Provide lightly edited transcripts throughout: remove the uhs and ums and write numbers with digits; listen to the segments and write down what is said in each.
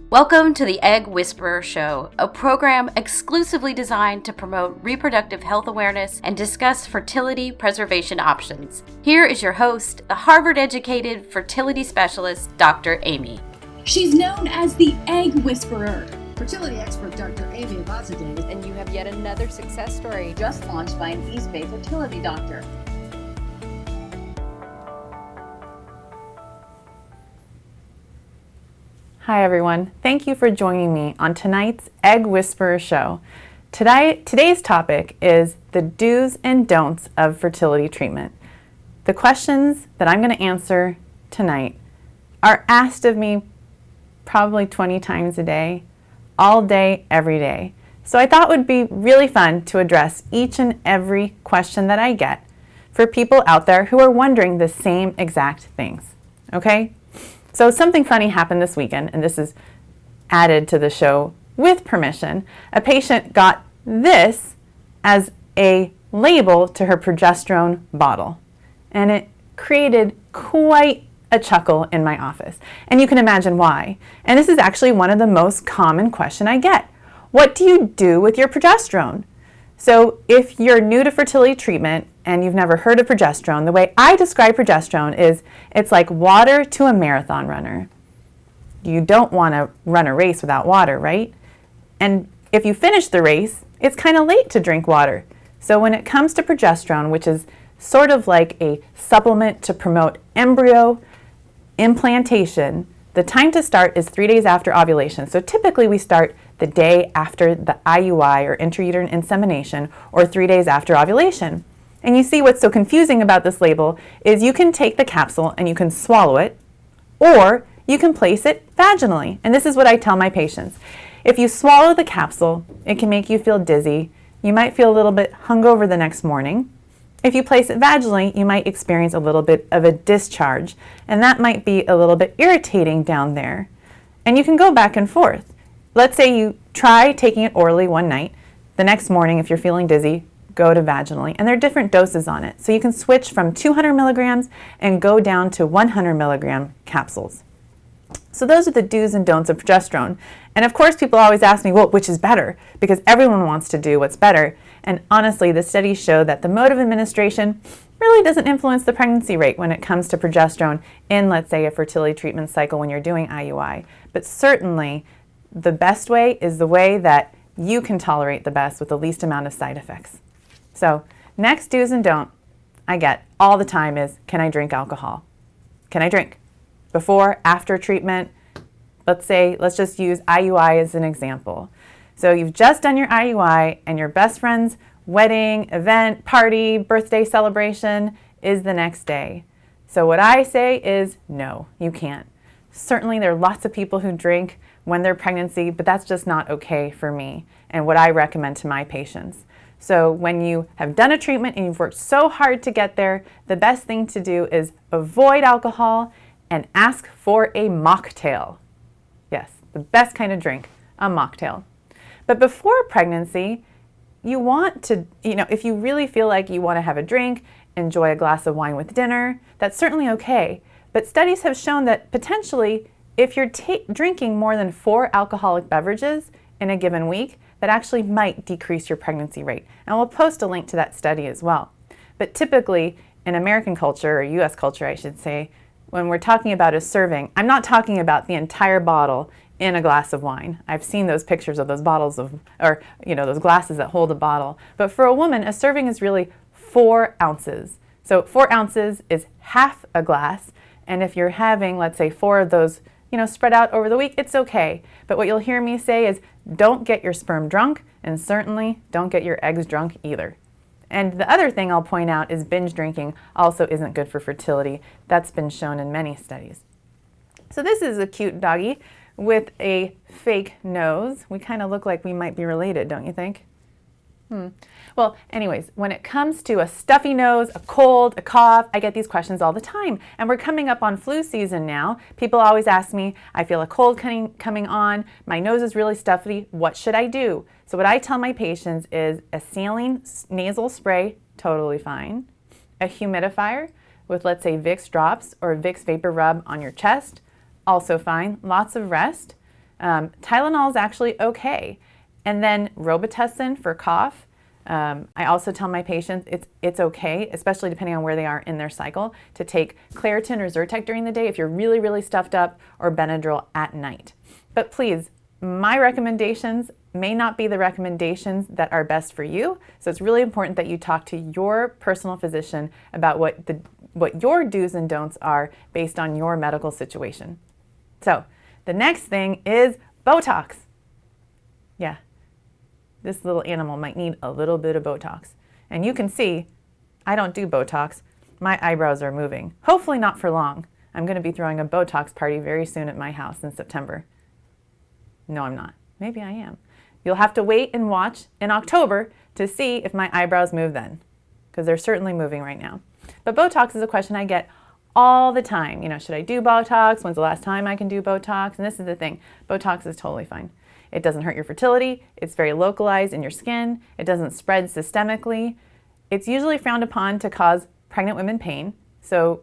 Welcome to the Egg Whisperer Show, a program exclusively designed to promote reproductive health awareness and discuss fertility preservation options. Here is your host, the Harvard-educated fertility specialist, Dr. Amy. She's known as the Egg Whisperer. Fertility expert Dr. Amy Abazadeh. And you have yet another success story Just launched by an East Bay fertility doctor. Hi everyone, thank you for joining me on tonight's Egg Whisperer Show. Today's topic is the do's and don'ts of fertility treatment. The questions that I'm going to answer tonight are asked of me probably 20 times a day, all day, every day. So I thought it would be really fun to address each and every question that I get for people out there who are wondering the same exact things, okay? So something funny happened this weekend, and this is added to the show with permission. A patient got this as a label to her progesterone bottle, and it created quite a chuckle in my office. And you can imagine why. And this is actually one of the most common questions I get. What do you do with your progesterone? So if you're new to fertility treatment and you've never heard of progesterone, the way I describe progesterone is it's like water to a marathon runner. You don't want to run a race without water, right? And if you finish the race, it's kind of late to drink water. So when it comes to progesterone, which is sort of like a supplement to promote embryo implantation, the time to start is 3 days after ovulation. So typically we start the day after the IUI or intrauterine insemination or 3 days after ovulation. And you see what's so confusing about this label is you can take the capsule and you can swallow it, or you can place it vaginally. And this is what I tell my patients. If you swallow the capsule, it can make you feel dizzy. You might feel a little bit hungover the next morning. If you place it vaginally, you might experience a little bit of a discharge, and that might be a little bit irritating down there. And you can go back and forth. Let's say you try taking it orally one night. The next morning, if you're feeling dizzy, go to vaginally. And there are different doses on it. So you can switch from 200 milligrams and go down to 100 milligram capsules. So those are the do's and don'ts of progesterone. And of course, people always ask me, well, which is better? Because everyone wants to do what's better. And honestly, the studies show that the mode of administration really doesn't influence the pregnancy rate when it comes to progesterone in, let's say, a fertility treatment cycle when you're doing IUI. But certainly, the best way is the way that you can tolerate the best with the least amount of side effects. So next do's and don't I get all the time is, can I drink alcohol? Can I drink? Before, after treatment? Let's just use IUI as an example. So you've just done your IUI and your best friend's wedding, event, party, birthday celebration is the next day. So what I say is no, you can't. Certainly there are lots of people who drink when they're pregnancy, but that's just not okay for me and what I recommend to my patients. So when you have done a treatment and you've worked so hard to get there, the best thing to do is avoid alcohol and ask for a mocktail. Yes, the best kind of drink, a mocktail. But before pregnancy, you want to, if you really feel like you want to have a drink, enjoy a glass of wine with dinner, that's certainly okay. But studies have shown that potentially, if you're drinking more than 4 alcoholic beverages in a given week, that actually might decrease your pregnancy rate. And we'll post a link to that study as well. But typically, in American culture, or US culture, I should say, when we're talking about a serving, I'm not talking about the entire bottle in a glass of wine. I've seen those pictures of those bottles those glasses that hold a bottle. But for a woman, a serving is really 4 ounces. So 4 ounces is half a glass. And if you're having, let's say, 4 of those, spread out over the week, it's okay. But what you'll hear me say is don't get your sperm drunk, and certainly don't get your eggs drunk either. And the other thing I'll point out is binge drinking also isn't good for fertility. That's been shown in many studies. So this is a cute doggy with a fake nose. We kind of look like we might be related, don't you think? Well, anyways, when it comes to a stuffy nose, a cold, a cough, I get these questions all the time. And we're coming up on flu season now. People always ask me, I feel a cold coming on, my nose is really stuffy, what should I do? So what I tell my patients is a saline nasal spray, totally fine. A humidifier with, let's say, Vicks drops or Vicks Vapor Rub on your chest, also fine. Lots of rest. Tylenol is actually okay. And then Robitussin for cough. I also tell my patients it's okay, especially depending on where they are in their cycle, to take claritin or zyrtec during the day if you're really, really stuffed up, or Benadryl at night. But please, my recommendations may not be the recommendations that are best for you. So it's really important that you talk to your personal physician about what your do's and don'ts are based on your medical situation. So the next thing is Botox. Yeah, this little animal might need a little bit of Botox. And you can see, I don't do Botox. My eyebrows are moving. Hopefully not for long. I'm going to be throwing a Botox party very soon at my house in September. No, I'm not. Maybe I am. You'll have to wait and watch in October to see if my eyebrows move then, because they're certainly moving right now. But Botox is a question I get all the time. Should I do Botox? When's the last time I can do Botox? And this is the thing. Botox is totally fine. It doesn't hurt your fertility. It's very localized in your skin. It doesn't spread systemically. It's usually frowned upon to cause pregnant women pain. So,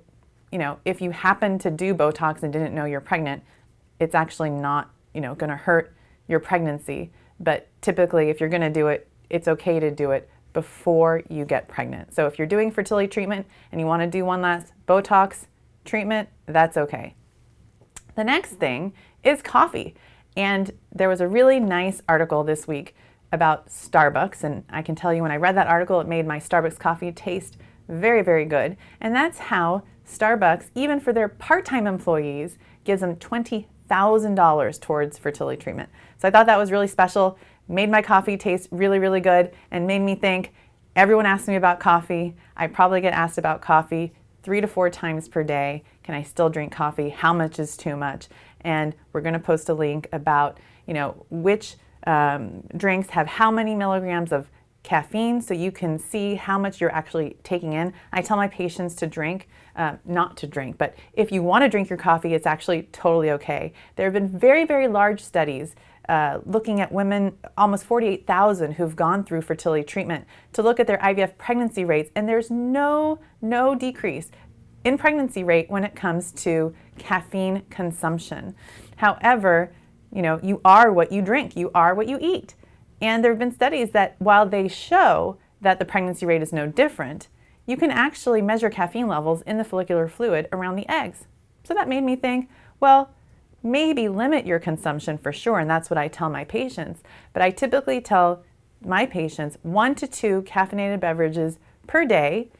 if you happen to do Botox and didn't know you're pregnant, it's actually not going to hurt your pregnancy. But typically, if you're going to do it, it's okay to do it before you get pregnant. So if you're doing fertility treatment and you want to do one last Botox treatment, that's okay. The next thing is coffee. And there was a really nice article this week about Starbucks. And I can tell you, when I read that article, it made my Starbucks coffee taste very, very good. And that's how Starbucks, even for their part-time employees, gives them $20,000 towards fertility treatment. So I thought that was really special, made my coffee taste really, really good, and made me think, everyone asks me about coffee. I probably get asked about coffee 3 to 4 times per day. Can I still drink coffee? How much is too much? And we're going to post a link about, which drinks have how many milligrams of caffeine, so you can see how much you're actually taking in. I tell my patients to drink, not to drink, but if you want to drink your coffee, it's actually totally okay. There have been very, very large studies looking at women, almost 48,000 who've gone through fertility treatment, to look at their IVF pregnancy rates, and there's no decrease in pregnancy rate when it comes to caffeine consumption. However, you are what you drink, you are what you eat. And there have been studies that while they show that the pregnancy rate is no different, you can actually measure caffeine levels in the follicular fluid around the eggs. So that made me think, well, maybe limit your consumption for sure, and that's what I tell my patients. But I typically tell my patients 1 to 2 caffeinated beverages per day.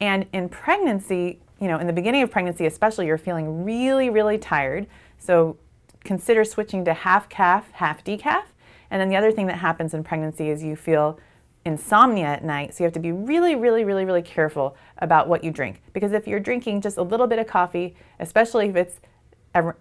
And in pregnancy, in the beginning of pregnancy especially, you're feeling really, really tired. So consider switching to half calf, half decaf. And then the other thing that happens in pregnancy is you feel insomnia at night. So you have to be really, really, really, really careful about what you drink. Because if you're drinking just a little bit of coffee, especially if it's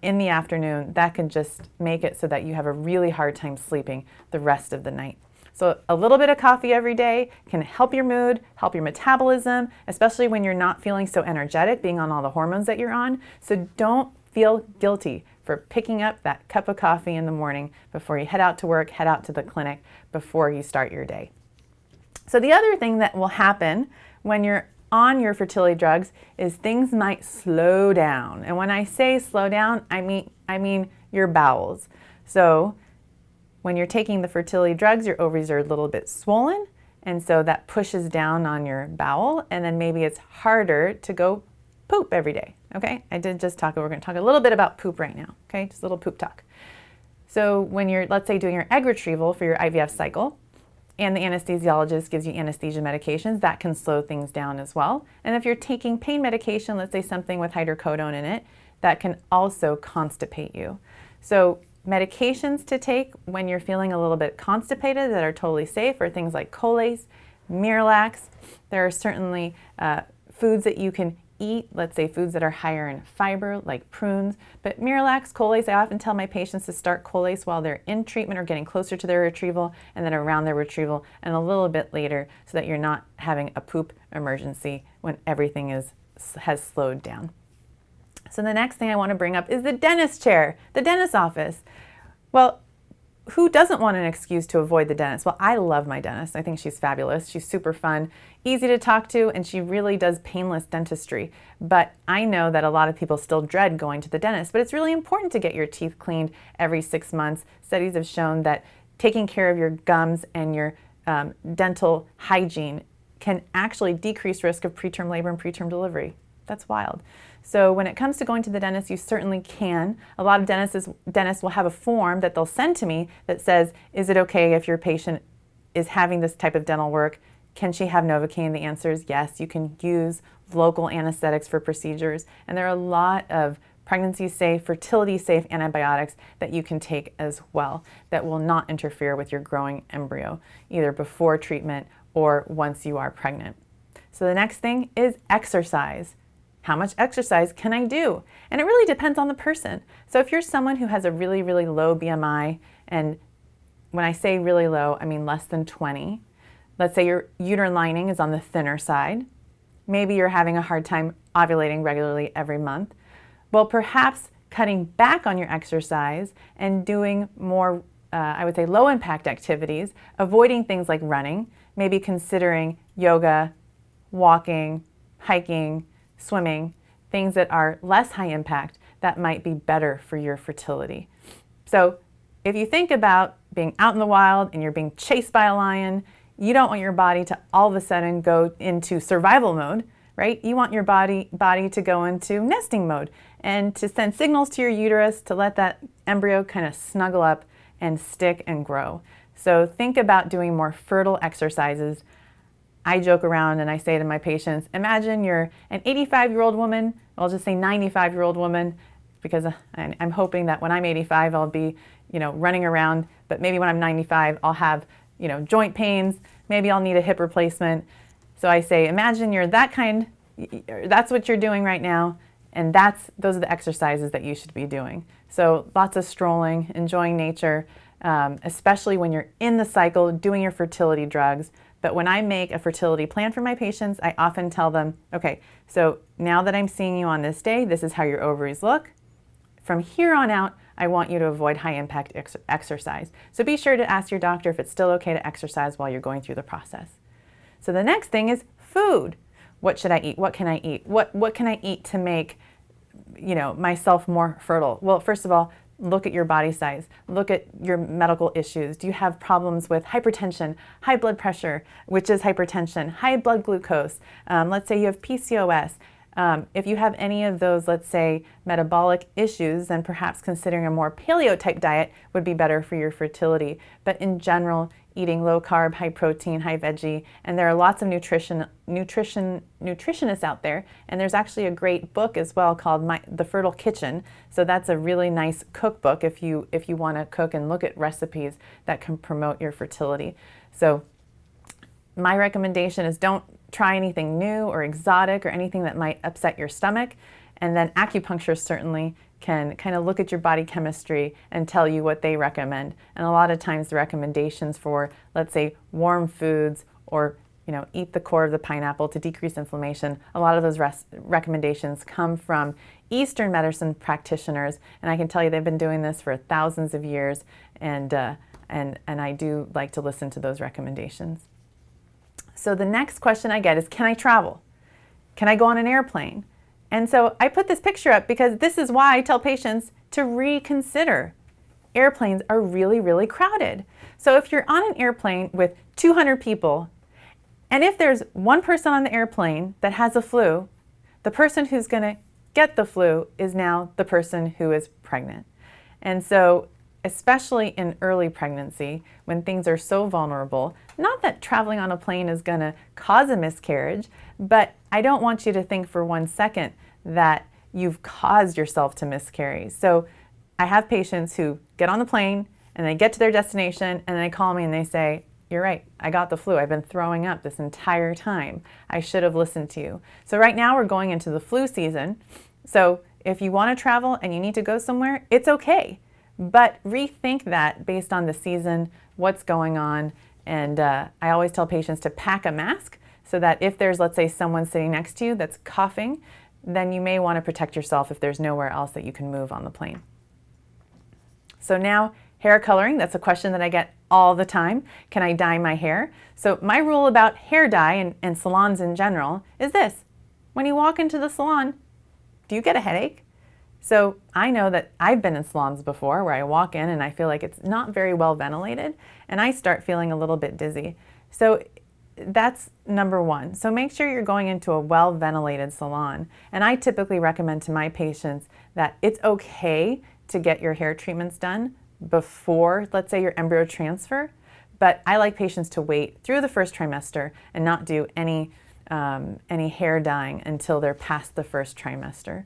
in the afternoon, that can just make it so that you have a really hard time sleeping the rest of the night. So a little bit of coffee every day can help your mood, help your metabolism, especially when you're not feeling so energetic, being on all the hormones that you're on. So don't feel guilty for picking up that cup of coffee in the morning before you head out to work, head out to the clinic, before you start your day. So the other thing that will happen when you're on your fertility drugs is things might slow down. And when I say slow down, I mean your bowels. So when you're taking the fertility drugs, your ovaries are a little bit swollen, and so that pushes down on your bowel, and then maybe it's harder to go poop every day. Okay, we're going to talk a little bit about poop right now. Okay, just a little poop talk. So when you're, let's say, doing your egg retrieval for your IVF cycle, and the anesthesiologist gives you anesthesia medications, that can slow things down as well. And if you're taking pain medication, let's say something with hydrocodone in it, that can also constipate you. So medications to take when you're feeling a little bit constipated that are totally safe are things like Colace, Miralax. There are certainly foods that you can eat, let's say foods that are higher in fiber, like prunes. But Miralax, Colace, I often tell my patients to start Colace while they're in treatment or getting closer to their retrieval, and then around their retrieval and a little bit later, so that you're not having a poop emergency when everything has slowed down. So the next thing I want to bring up is the dentist chair, the dentist office. Well, who doesn't want an excuse to avoid the dentist? Well, I love my dentist. I think she's fabulous. She's super fun, easy to talk to, and she really does painless dentistry. But I know that a lot of people still dread going to the dentist, but it's really important to get your teeth cleaned every 6 months. Studies have shown that taking care of your gums and your dental hygiene can actually decrease risk of preterm labor and preterm delivery. That's wild. So when it comes to going to the dentist, you certainly can. A lot of dentists will have a form that they'll send to me that says, is it okay if your patient is having this type of dental work? Can she have Novocaine? The answer is yes. You can use local anesthetics for procedures. And there are a lot of pregnancy-safe, fertility-safe antibiotics that you can take as well that will not interfere with your growing embryo, either before treatment or once you are pregnant. So the next thing is exercise. How much exercise can I do? And it really depends on the person. So if you're someone who has a really, really low BMI, and when I say really low, I mean less than 20, let's say your uterine lining is on the thinner side, maybe you're having a hard time ovulating regularly every month, well, perhaps cutting back on your exercise and doing more, I would say, low impact activities, avoiding things like running, maybe considering yoga, walking, hiking, swimming, things that are less high impact that might be better for your fertility. So if you think about being out in the wild and you're being chased by a lion, you don't want your body to all of a sudden go into survival mode, right? You want your body to go into nesting mode and to send signals to your uterus to let that embryo kind of snuggle up and stick and grow. So think about doing more fertile exercises. I joke around and I say to my patients, imagine you're an 85-year-old woman, I'll just say 95-year-old woman, because I'm hoping that when I'm 85, I'll be, running around, but maybe when I'm 95, I'll have, joint pains, maybe I'll need a hip replacement. So I say, imagine you're that kind, that's what you're doing right now, and those are the exercises that you should be doing. So lots of strolling, enjoying nature, especially when you're in the cycle, doing your fertility drugs. But when I make a fertility plan for my patients, I often tell them, okay, so now that I'm seeing you on this day, this is how your ovaries look. From here on out, I want you to avoid high impact exercise. So be sure to ask your doctor if it's still okay to exercise while you're going through the process. So the next thing is food. What should I eat? What can I eat? What can I eat to make, myself more fertile? Well, first of all, look at your body size. Look at your medical issues. Do you have problems with hypertension, high blood pressure, which is hypertension, high blood glucose? Let's say you have PCOS. If you have any of those, let's say, metabolic issues, then perhaps considering a more paleo-type diet would be better for your fertility. But in general, eating low carb, high protein, high veggie, and there are lots of nutritionists out there, and there's actually a great book as well called The Fertile Kitchen. So that's a really nice cookbook if you want to cook and look at recipes that can promote your fertility. So my recommendation is don't try anything new or exotic or anything that might upset your stomach. And then acupuncture certainly can kind of look at your body chemistry and tell you what they recommend. And a lot of times the recommendations for, let's say, warm foods or eat the core of the pineapple to decrease inflammation, a lot of those recommendations come from Eastern medicine practitioners. And I can tell you they've been doing this for thousands of years, and I do like to listen to those recommendations. So the next question I get is, can I travel? Can I go on an airplane? And so I put this picture up because this is why I tell patients to reconsider. Airplanes are really, really crowded. So if you're on an airplane with 200 people, and if there's one person on the airplane that has a flu, the person who's going to get the flu is now the person who is pregnant. And so especially in early pregnancy, when things are so vulnerable, not that traveling on a plane is going to cause a miscarriage, but I don't want you to think for 1 second that you've caused yourself to miscarry. So I have patients who get on the plane and they get to their destination and they call me and they say, you're right, I got the flu. I've been throwing up this entire time. I should have listened to you. So right now we're going into the flu season. So if you want to travel and you need to go somewhere, it's okay. But rethink that based on the season, what's going on. And I always tell patients to pack a mask so that if there's, let's say, someone sitting next to you that's coughing, then you may want to protect yourself if there's nowhere else that you can move on the plane. So now Hair coloring, that's a question that I get all the time. Can I dye my hair? So my rule about hair dye and salons in general is this. When you walk into the salon, do you get a headache? So I know that I've been in salons before where I walk in and I feel like it's not very well ventilated and I start feeling a little bit dizzy. So that's number one. So make sure you're going into a well-ventilated salon. And I typically recommend to my patients that it's okay to get your hair treatments done before, let's say, your embryo transfer. But I like patients to wait through the first trimester and not do any hair dyeing until they're past the first trimester.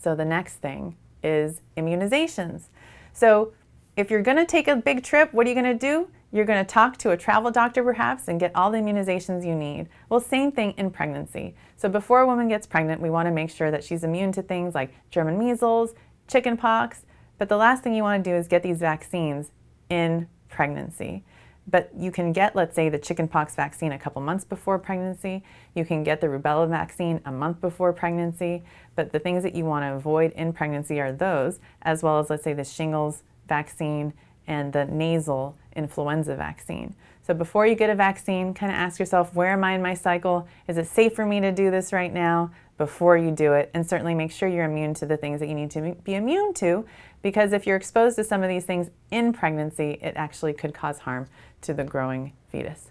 So the next thing is immunizations. So if you're going to take a big trip, what are you going to do? You're going to talk to a travel doctor perhaps and get all the immunizations you need. Well, same thing in pregnancy. So before a woman gets pregnant, we want to make sure that she's immune to things like German measles, chickenpox, but the last thing you want to do is get these vaccines in pregnancy. But you can get, let's say, the chickenpox vaccine a couple months before pregnancy. You can get the rubella vaccine a month before pregnancy. But the things that you want to avoid in pregnancy are those, as well as, let's say, the shingles vaccine and the nasal influenza vaccine. So before you get a vaccine, kind of ask yourself, where am I in my cycle? Is it safe for me to do this right now? Before you do it, and certainly make sure you're immune to the things that you need to be immune to, because if you're exposed to some of these things in pregnancy, it actually could cause harm to the growing fetus.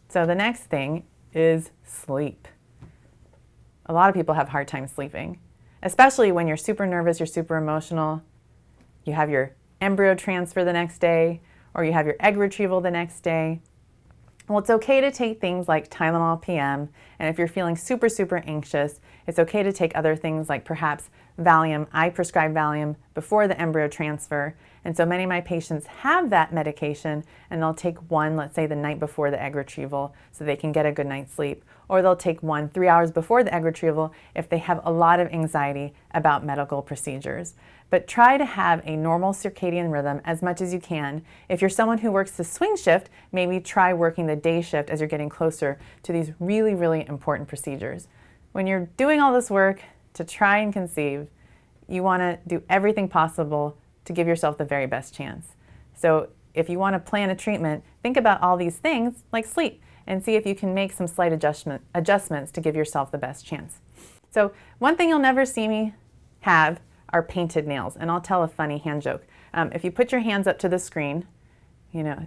So the next thing is sleep. A lot of people have a hard time sleeping, especially when you're super nervous, you're super emotional, you have your embryo transfer the next day, or you have your egg retrieval the next day. Well, it's okay to take things like Tylenol PM, and if you're feeling super, super anxious, it's okay to take other things like perhaps Valium. I prescribe Valium before the embryo transfer, and so many of my patients have that medication, and they'll take one, let's say, the night before the egg retrieval so they can get a good night's sleep, or they'll take one 3 hours before the egg retrieval if they have a lot of anxiety about medical procedures. But try to have a normal circadian rhythm as much as you can. If you're someone who works the swing shift, maybe try working the day shift as you're getting closer to these really, really important procedures. When you're doing all this work to try and conceive, you want to do everything possible to give yourself the very best chance. So if you want to plan a treatment, think about all these things like sleep and see if you can make some slight adjustments to give yourself the best chance. So one thing you'll never see me have are painted nails, and I'll tell a funny hand joke. If you put your hands up to the screen,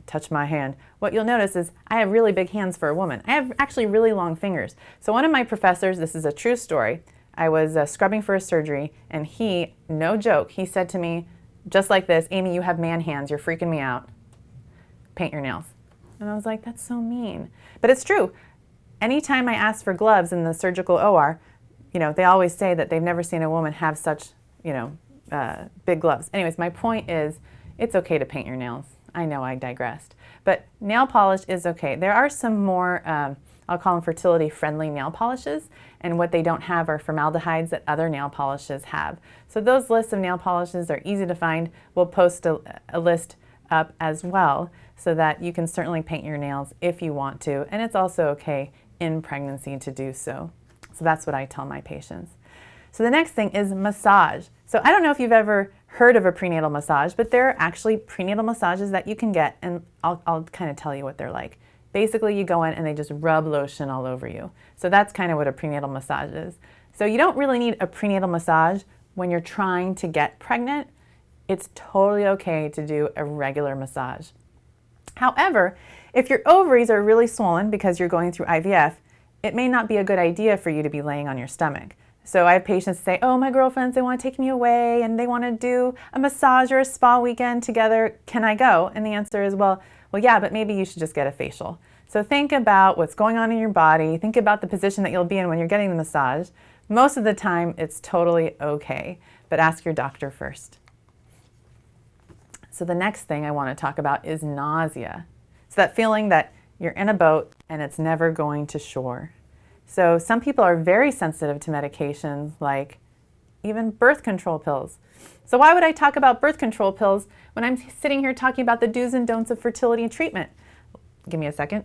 touch my hand, what you'll notice is I have really big hands for a woman. I have actually really long fingers. So one of my professors, this is a true story, I was scrubbing for a surgery, and he, no joke, he said to me, just like this, Amy, you have man hands, you're freaking me out. Paint your nails. And I was like, that's so mean. But it's true. Anytime I ask for gloves in the surgical OR, they always say that they've never seen a woman have such big gloves. Anyways, my point is, it's okay to paint your nails. I know I digressed. But nail polish is okay. There are some more, I'll call them fertility-friendly nail polishes, and what they don't have are formaldehydes that other nail polishes have. So those lists of nail polishes are easy to find. We'll post a list up as well so that you can certainly paint your nails if you want to, and it's also okay in pregnancy to do so. So that's what I tell my patients. So the next thing is massage. So I don't know if you've ever heard of a prenatal massage, but there are actually prenatal massages that you can get, and I'll kind of tell you what they're like. Basically, you go in and they just rub lotion all over you. So that's kind of what a prenatal massage is. So you don't really need a prenatal massage when you're trying to get pregnant. It's totally okay to do a regular massage. However, if your ovaries are really swollen because you're going through IVF, it may not be a good idea for you to be laying on your stomach. So I have patients say, oh, my girlfriends, they want to take me away and they want to do a massage or a spa weekend together. Can I go? And the answer is, well, yeah, but maybe you should just get a facial. So think about what's going on in your body. Think about the position that you'll be in when you're getting the massage. Most of the time, it's totally okay, but ask your doctor first. So the next thing I want to talk about is nausea. It's that feeling that you're in a boat and it's never going to shore. So some people are very sensitive to medications like even birth control pills. So why would I talk about birth control pills when I'm sitting here talking about the do's and don'ts of fertility and treatment? Give me a second.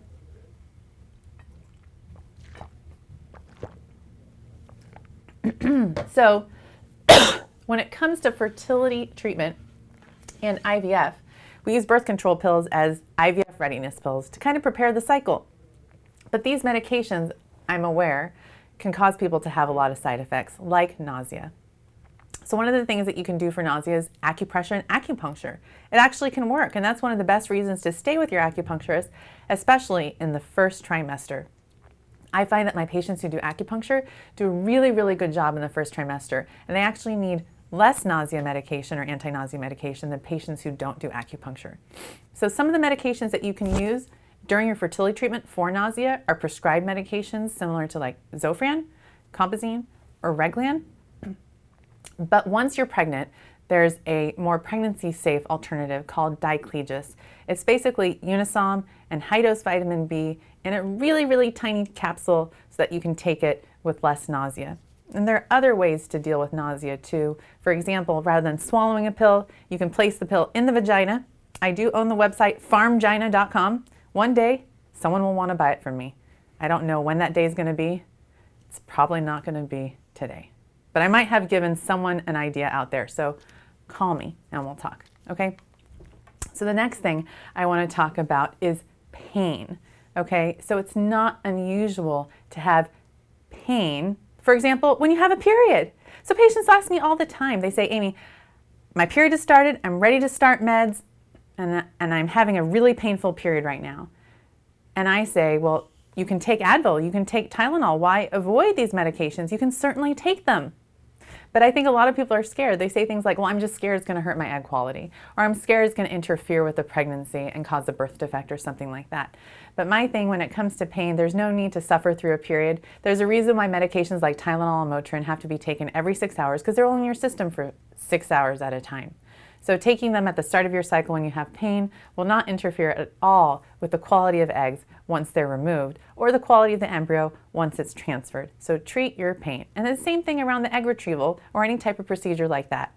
So when it comes to fertility treatment, and IVF. We use birth control pills as IVF readiness pills to kind of prepare the cycle. But these medications, I'm aware, can cause people to have a lot of side effects like nausea. So one of the things that you can do for nausea is acupressure and acupuncture. It actually can work, and that's one of the best reasons to stay with your acupuncturist, especially in the first trimester. I find that my patients who do acupuncture do a really, really good job in the first trimester, and they actually need less nausea medication or anti-nausea medication than patients who don't do acupuncture. So some of the medications that you can use during your fertility treatment for nausea are prescribed medications similar to like Zofran, Compazine, or Reglan. But once you're pregnant, there's a more pregnancy-safe alternative called diclegis. It's basically Unisom and high-dose vitamin B in a really, really tiny capsule so that you can take it with less nausea. And there are other ways to deal with nausea too. For example, rather than swallowing a pill, you can place the pill in the vagina. I do own the website farmgina.com. One day, someone will want to buy it from me. I don't know when that day is going to be. It's probably not going to be today. But I might have given someone an idea out there. So call me and we'll talk, okay? So the next thing I want to talk about is pain, okay? So it's not unusual to have pain, for example, when you have a period. So patients ask me all the time, they say, Amy, my period has started, I'm ready to start meds, and I'm having a really painful period right now. And I say, well, you can take Advil, you can take Tylenol. Why avoid these medications? You can certainly take them. But I think a lot of people are scared. They say things like, well, I'm just scared it's going to hurt my egg quality, or I'm scared it's going to interfere with the pregnancy and cause a birth defect or something like that. But my thing when it comes to pain, there's no need to suffer through a period. There's a reason why medications like Tylenol and Motrin have to be taken every 6 hours because they're only in your system for 6 hours at a time. So taking them at the start of your cycle when you have pain will not interfere at all with the quality of eggs once they're removed or the quality of the embryo once it's transferred. So treat your pain. And the same thing around the egg retrieval or any type of procedure like that.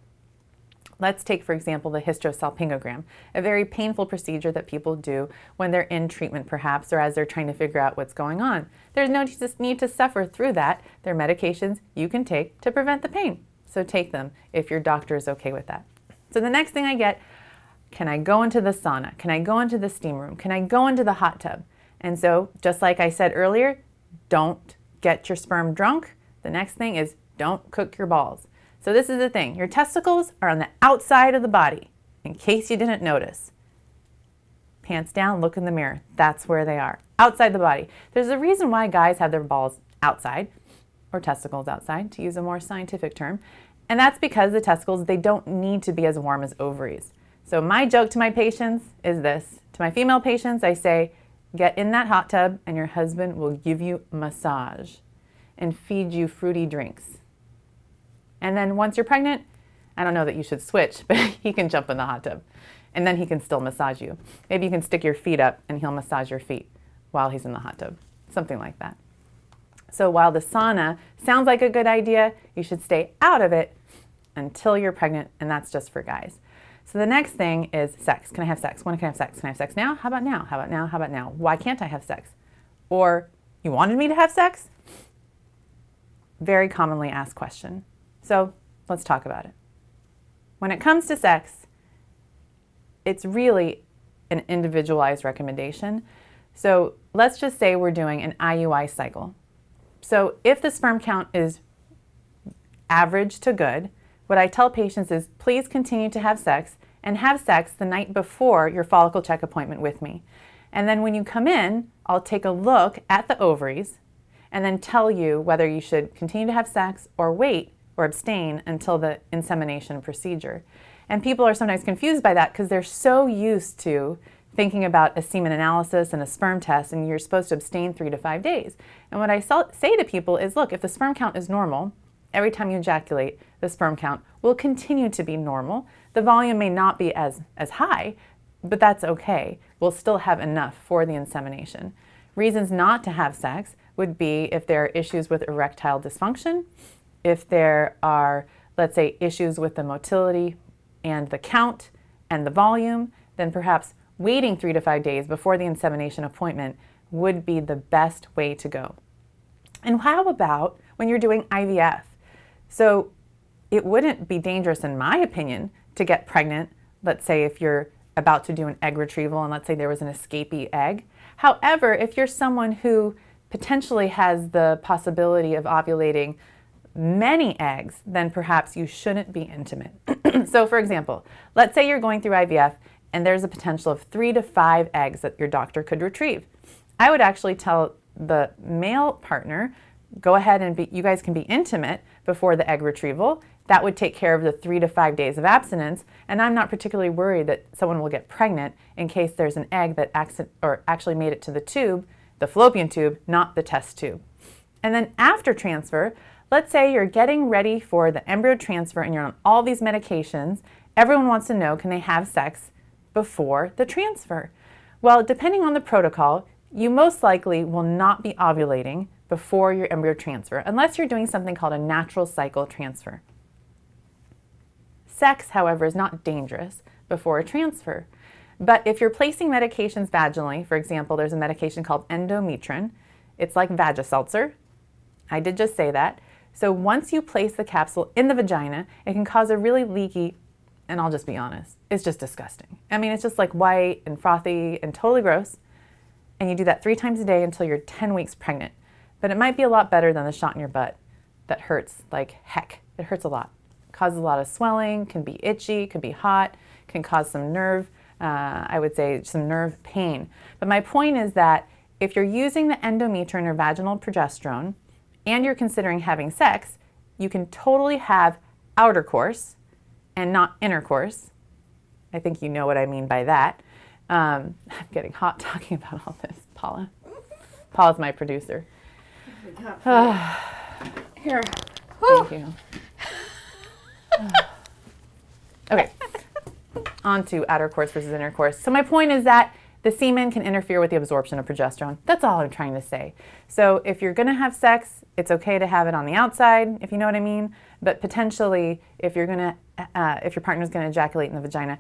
Let's take, for example, the hysterosalpingogram, a very painful procedure that people do when they're in treatment perhaps or as they're trying to figure out what's going on. There's no need to suffer through that. There are medications you can take to prevent the pain. So take them if your doctor is okay with that. So the next thing I get, can I go into the sauna? Can I go into the steam room? Can I go into the hot tub? And so just like I said earlier, don't get your sperm drunk. The next thing is don't cook your balls. So this is the thing. Your testicles are on the outside of the body, in case you didn't notice. Pants down, look in the mirror. That's where they are, outside the body. There's a reason why guys have their balls outside, or testicles outside, to use a more scientific term. And that's because the testicles, they don't need to be as warm as ovaries. So my joke to my patients is this. To my female patients, I say, get in that hot tub and your husband will give you massage and feed you fruity drinks. And then once you're pregnant, I don't know that you should switch, but he can jump in the hot tub and then he can still massage you. Maybe you can stick your feet up and he'll massage your feet while he's in the hot tub, something like that. So while the sauna sounds like a good idea, you should stay out of it until you're pregnant, and that's just for guys. So the next thing is sex. Can I have sex? When can I have sex? Can I have sex now? How about now? How about now? How about now? Why can't I have sex? Or you wanted me to have sex? Very commonly asked question. So let's talk about it. When it comes to sex, it's really an individualized recommendation. So let's just say we're doing an IUI cycle. So if the sperm count is average to good, what I tell patients is please continue to have sex and have sex the night before your follicle check appointment with me. And then when you come in, I'll take a look at the ovaries and then tell you whether you should continue to have sex or wait or abstain until the insemination procedure. And people are sometimes confused by that because they're so used to thinking about a semen analysis and a sperm test and you're supposed to abstain 3 to 5 days. And what I say to people is, look, if the sperm count is normal, every time you ejaculate, the sperm count will continue to be normal. The volume may not be as high, but that's okay. We'll still have enough for the insemination. Reasons not to have sex would be if there are issues with erectile dysfunction, if there are, let's say, issues with the motility and the count and the volume, then perhaps waiting 3 to 5 days before the insemination appointment would be the best way to go. And how about when you're doing IVF? So it wouldn't be dangerous, in my opinion, to get pregnant let's say if you're about to do an egg retrieval and let's say there was an escapee egg. However, if you're someone who potentially has the possibility of ovulating many eggs, then perhaps you shouldn't be intimate. So for example, let's say you're going through IVF and there's a potential of 3 to 5 eggs that your doctor could retrieve. I would actually tell the male partner, go ahead and you guys can be intimate before the egg retrieval. That would take care of the 3 to 5 days of abstinence, and I'm not particularly worried that someone will get pregnant in case there's an egg that actually made it to the tube, the fallopian tube, not the test tube. And then after transfer, let's say you're getting ready for the embryo transfer and you're on all these medications. Everyone wants to know, can they have sex before the transfer? Well, depending on the protocol, you most likely will not be ovulating before your embryo transfer unless you're doing something called a natural cycle transfer. Sex, however, is not dangerous before a transfer. But if you're placing medications vaginally, for example, there's a medication called endometrin. It's like Vagiseltzer. I did just say that. So once you place the capsule in the vagina, it can cause a really leaky, and I'll just be honest, it's just disgusting. I mean, it's just like white and frothy and totally gross. And you do that 3 times a day until you're 10 weeks pregnant. But it might be a lot better than the shot in your butt that hurts like heck. It hurts a lot. Causes a lot of swelling, can be itchy, can be hot, can cause some nerve, I would say some nerve pain. But my point is that if you're using the endometrin or vaginal progesterone and you're considering having sex, you can totally have outer course and not intercourse. I think you know what I mean by that. I'm getting hot talking about all this, Paula. Paula's my producer. Here. Thank you. Okay, on to outer course versus intercourse. So my point is that the semen can interfere with the absorption of progesterone. That's all I'm trying to say. So if you're gonna have sex, it's okay to have it on the outside, if you know what I mean. But potentially, if your partner's gonna ejaculate in the vagina,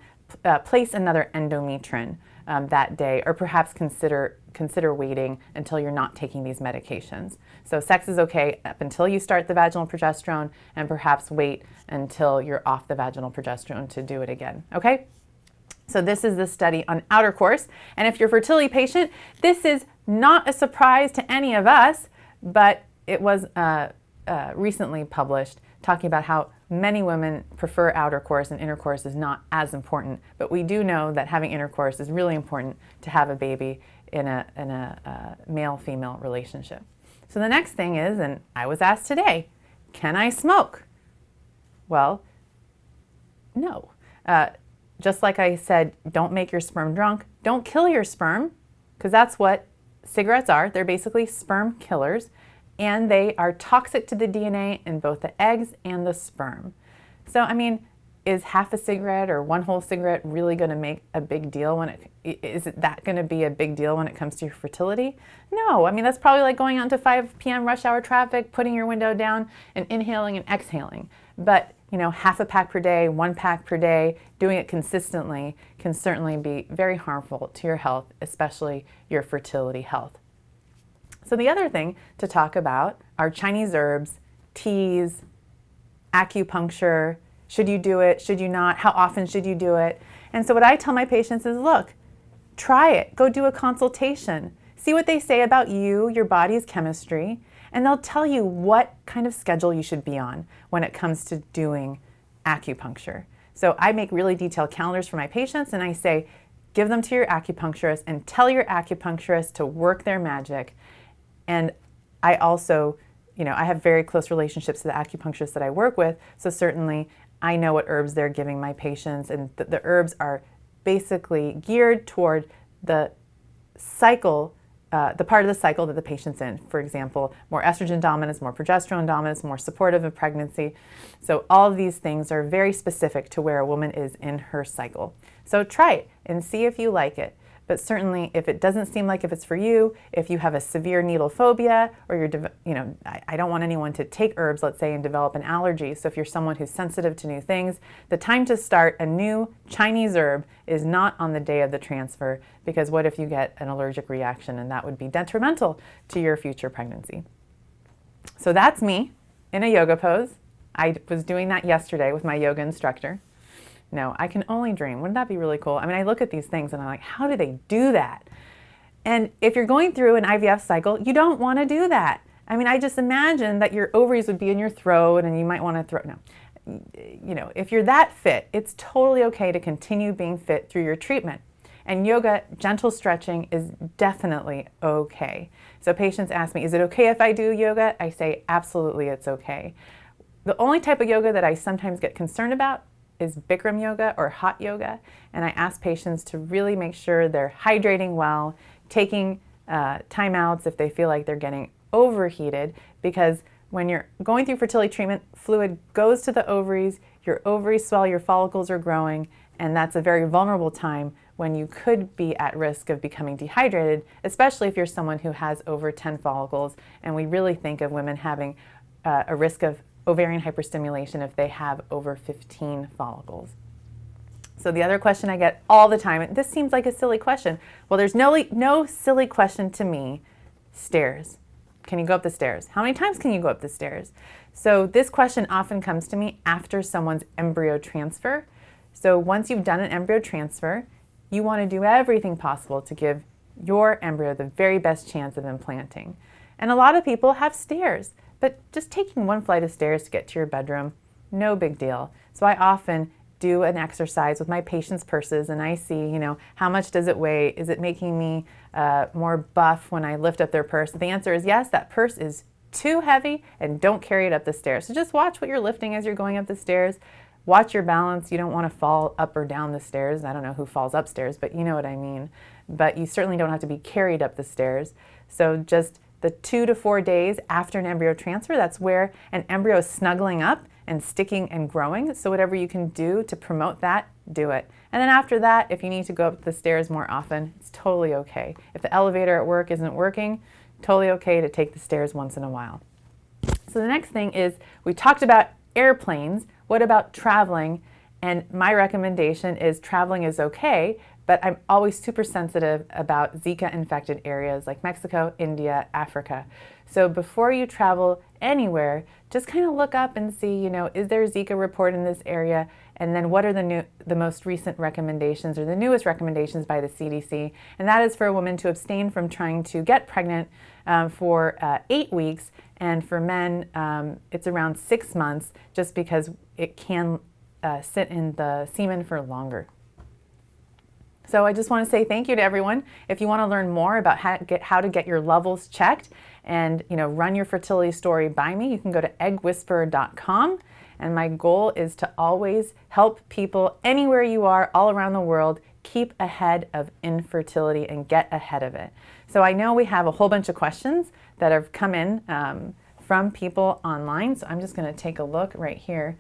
place another endometrin that day, or perhaps consider waiting until you're not taking these medications. So sex is okay up until you start the vaginal progesterone, and perhaps wait until you're off the vaginal progesterone to do it again, okay? So this is the study on outer course, and if you're a fertility patient, this is not a surprise to any of us, but it was recently published talking about how many women prefer outer course and intercourse is not as important, but we do know that having intercourse is really important to have a baby in a male-female relationship. So the next thing is, and I was asked today, can I smoke? Well, no. Just like I said, don't make your sperm drunk. Don't kill your sperm, because that's what cigarettes are. They're basically sperm killers, and they are toxic to the DNA in both the eggs and the sperm. So, I mean, is half a cigarette or one whole cigarette really going to make a big deal is that going to be a big deal when it comes to your fertility? No, I mean, that's probably like going out to 5 p.m. rush hour traffic, putting your window down and inhaling and exhaling. But, you know, half a pack per day, 1 pack per day, doing it consistently can certainly be very harmful to your health, especially your fertility health. So the other thing to talk about are Chinese herbs, teas, acupuncture. Should you do it? Should you not? How often should you do it? And so what I tell my patients is, look, try it. Go do a consultation. See what they say about you, your body's chemistry, and they'll tell you what kind of schedule you should be on when it comes to doing acupuncture. So I make really detailed calendars for my patients, and I say, give them to your acupuncturist and tell your acupuncturist to work their magic. And I also, you know, I have very close relationships to the acupuncturists that I work with, so certainly I know what herbs they're giving my patients, and the herbs are basically geared toward the cycle, the part of the cycle that the patient's in. For example, more estrogen dominance, more progesterone dominance, more supportive of pregnancy. So all of these things are very specific to where a woman is in her cycle. So try it and see if you like it. But certainly, if it doesn't seem like if it's for you, if you have a severe needle phobia, or I don't want anyone to take herbs, let's say, and develop an allergy. So if you're someone who's sensitive to new things, the time to start a new Chinese herb is not on the day of the transfer, because what if you get an allergic reaction, and that would be detrimental to your future pregnancy. So that's me in a yoga pose. I was doing that yesterday with my yoga instructor. No, I can only dream. Wouldn't that be really cool? I mean, I look at these things and I'm like, how do they do that? And if you're going through an IVF cycle, you don't want to do that. I mean, I just imagine that your ovaries would be in your throat and you might want to throw, no. You know, if you're that fit, it's totally okay to continue being fit through your treatment. And yoga, gentle stretching is definitely okay. So patients ask me, is it okay if I do yoga? I say, absolutely, it's okay. The only type of yoga that I sometimes get concerned about is Bikram yoga or hot yoga. And I ask patients to really make sure they're hydrating well, taking timeouts if they feel like they're getting overheated, because when you're going through fertility treatment, fluid goes to the ovaries, your ovaries swell, your follicles are growing, and that's a very vulnerable time when you could be at risk of becoming dehydrated, especially if you're someone who has over 10 follicles. And we really think of women having a risk of ovarian hyperstimulation if they have over 15 follicles. So the other question I get all the time, and this seems like a silly question. Well, there's no silly question to me. Stairs. Can you go up the stairs? How many times can you go up the stairs? So this question often comes to me after someone's embryo transfer. So once you've done an embryo transfer, you want to do everything possible to give your embryo the very best chance of implanting. And a lot of people have stairs, but just taking one flight of stairs to get to your bedroom, no big deal. So I often do an exercise with my patients' purses and I see, you know, how much does it weigh? Is it making me more buff when I lift up their purse? The answer is yes, that purse is too heavy and don't carry it up the stairs. So just watch what you're lifting as you're going up the stairs. Watch your balance. You don't want to fall up or down the stairs. I don't know who falls upstairs, but you know what I mean. But you certainly don't have to be carried up the stairs. So just the 2 to 4 days after an embryo transfer, that's where an embryo is snuggling up and sticking and growing. So whatever you can do to promote that, do it. And then after that, if you need to go up the stairs more often, it's totally okay. If the elevator at work isn't working, totally okay to take the stairs once in a while. So the next thing is, we talked about airplanes. What about traveling? And my recommendation is traveling is okay, but I'm always super sensitive about Zika infected areas like Mexico, India, Africa. So before you travel anywhere, just kind of look up and see, you know, is there a Zika report in this area? And then what are the most recent recommendations or the newest recommendations by the CDC? And that is for a woman to abstain from trying to get pregnant for 8 weeks. And for men, it's around 6 months, just because it can sit in the semen for longer. So I just want to say thank you to everyone. If you want to learn more about how to get your levels checked and, you know, run your fertility story by me, you can go to eggwhisperer.com. And my goal is to always help people anywhere you are, all around the world, keep ahead of infertility and get ahead of it. So I know we have a whole bunch of questions that have come in from people online. So I'm just going to take a look right here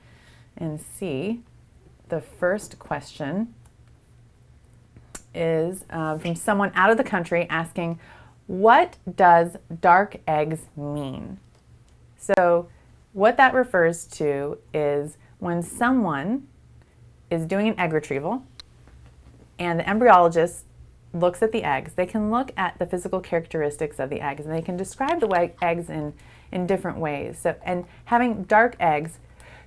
and see. The first question is from someone out of the country asking, what does dark eggs mean? So what that refers to is when someone is doing an egg retrieval and the embryologist looks at the eggs, they can look at the physical characteristics of the eggs and they can describe the eggs in different ways. So, and having dark eggs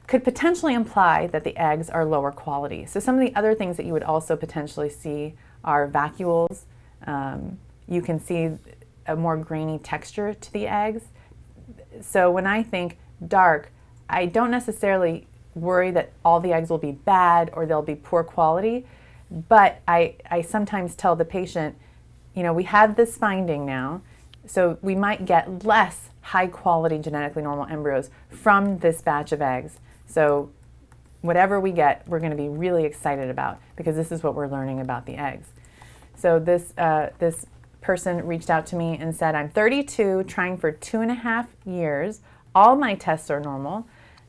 could potentially imply that the eggs are lower quality. So some of the other things that you would also potentially see are vacuoles. You can see a more grainy texture to the eggs. So when I think dark, I don't necessarily worry that all the eggs will be bad or they'll be poor quality, but I sometimes tell the patient, you know, we have this finding now, so we might get less high quality genetically normal embryos from this batch of eggs. So whatever we get, we're going to be really excited about, because this is what we're learning about the eggs. So this person reached out to me and said, I'm 32, trying for 2.5 years. All my tests are normal.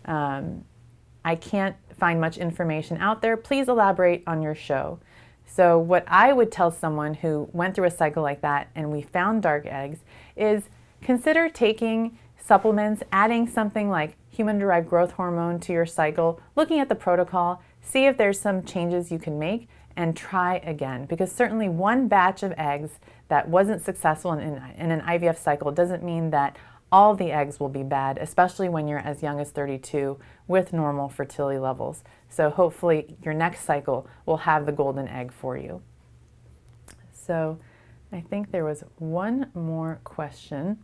I can't find much information out there. Please elaborate on your show. So what I would tell someone who went through a cycle like that and we found dark eggs is consider taking supplements, adding something like human-derived growth hormone to your cycle, looking at the protocol, see if there's some changes you can make, and try again. Because certainly one batch of eggs that wasn't successful in an IVF cycle doesn't mean that all the eggs will be bad, especially when you're as young as 32 with normal fertility levels. So hopefully your next cycle will have the golden egg for you. So I think there was one more question.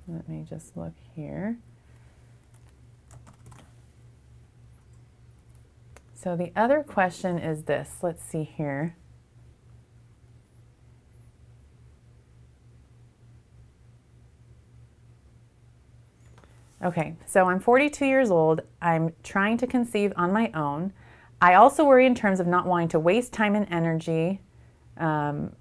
Let me just look here. So the other question is this. Let's see here. Okay, so I'm 42 years old. I'm trying to conceive on my own. I also worry in terms of not wanting to waste time and energy. I'm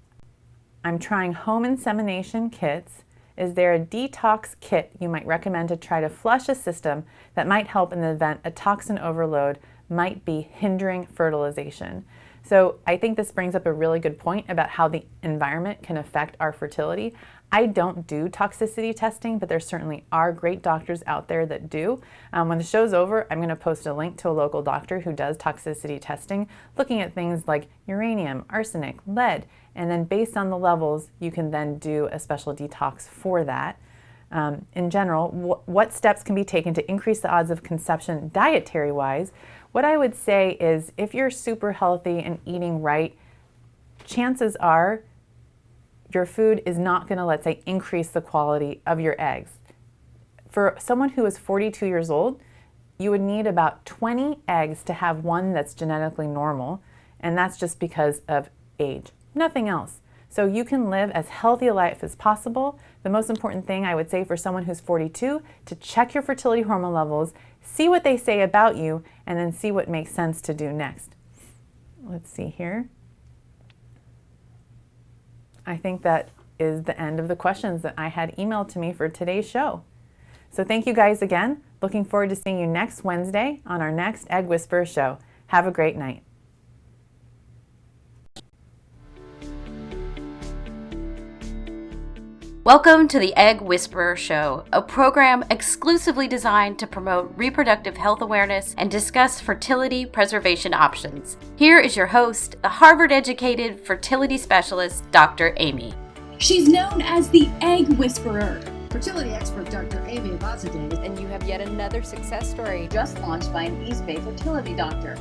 trying home insemination kits. Is there a detox kit you might recommend to try to flush a system that might help in the event a toxin overload might be hindering fertilization? So I think this brings up a really good point about how the environment can affect our fertility. I don't do toxicity testing, but there certainly are great doctors out there that do. When the show's over, I'm going to post a link to a local doctor who does toxicity testing, looking at things like uranium, arsenic, lead, and then based on the levels, you can then do a special detox for that. In general, what steps can be taken to increase the odds of conception dietary-wise? What I would say is if you're super healthy and eating right, chances are your food is not going to, let's say, increase the quality of your eggs. For someone who is 42 years old, you would need about 20 eggs to have one that's genetically normal, and that's just because of age, nothing else. So you can live as healthy a life as possible. The most important thing I would say for someone who's 42, to check your fertility hormone levels, see what they say about you, and then see what makes sense to do next. Let's see here. I think that is the end of the questions that I had emailed to me for today's show. So thank you guys again. Looking forward to seeing you next Wednesday on our next Egg Whisperer show. Have a great night. Welcome to the Egg Whisperer Show, a program exclusively designed to promote reproductive health awareness and discuss fertility preservation options. Here is your host, the Harvard-educated fertility specialist, Dr. Amy. She's known as the Egg Whisperer. Fertility expert Dr. Amy Abazadeh. And you have yet another success story. Just launched by an East Bay fertility doctor.